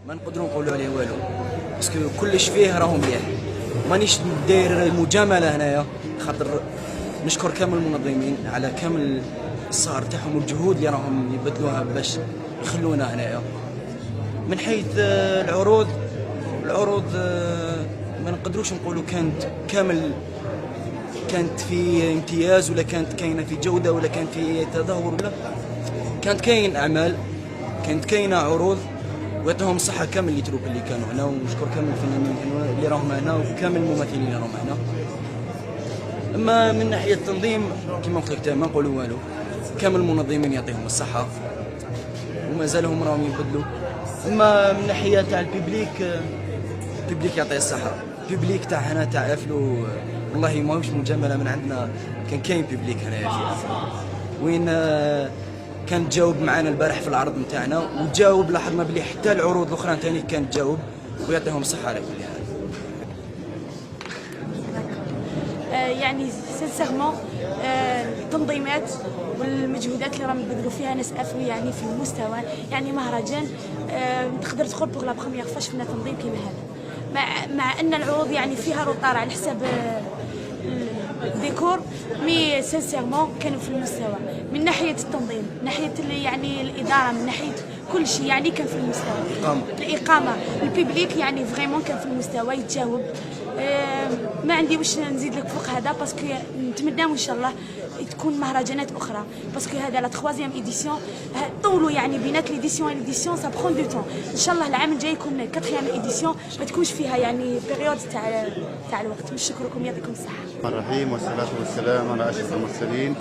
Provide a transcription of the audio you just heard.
ما نقدروا نقولوا عليه والو، باسكو كلش فيه راهو مليح. مانيش داير مجامله هنايا، خاطر نشكر كامل المنظمين على كامل السهر تاعهم والجهود اللي راهم يبذلوها باش يخلونا هنايا. من حيث العروض ما نقدروش نقولوا كانت كامل، كانت في امتياز ولا كانت كاينه في جوده ولا كان في تدهور، ولا كانت كاين اعمال، كانت كاينه عروض، ويعطيهم الصحه كامل اللي تروك اللي كانوا هنا، ونشكر كامل الفنانين اللي راهم هنا وكامل الممثلين اللي راهم هنا. اما من ناحيه التنظيم كما قلت لك ما نقولوا والو، كامل المنظمين يعطيهم الصحه ومازالهم راهم يبدلوا. اما من ناحيه تاع البيبليك، البيبليك يعطيه الصحه، البيبليك تاع هنا تاع افلو والله ماهوش مجامله من عندنا، كان كاين بيبليك هنايا في افلو وين كان تجاوب معنا البارح في العرض نتاعنا، وتجاوب لاحظنا بلي حتى العروض الاخرى ثاني كانت تجاوب، ويعطيهم الصحه على كل حال. يعني سانسيرمون التنظيمات والمجهودات اللي راهم يبذلوا فيها ناس افرو يعني في المستوى، يعني مهرجان تقدر تقول بوغ لا بروميير فوا شفنا تنظيم كيما هذا، مع ان العروض يعني فيها روطار على حساب الديكور، مي سانسيرمون كانوا في المستوى من ناحيه التنظيم، من ناحيه يعني الاداره، من ناحيه كل شيء يعني كان في المستوى. الاقامه البيبليك يعني فريمون كان في المستوى يتجاوب. ما عندي واش نزيد لك فوق هذا، باسكو نتمناو ان شاء الله تكون مهرجانات اخرى، باسكو هذا لا 3 ايديسيون طولوا يعني بينات ليديسيون ليديسيون سا برون دو طون. ان شاء الله العام الجاي يكون 4 ايديسيون ما تكونش فيها يعني بيريود تاع الوقت. نشكركم يعطيكم الصحه. الرحمن الرحيم والصلاه والسلام على اشرف المرسلين.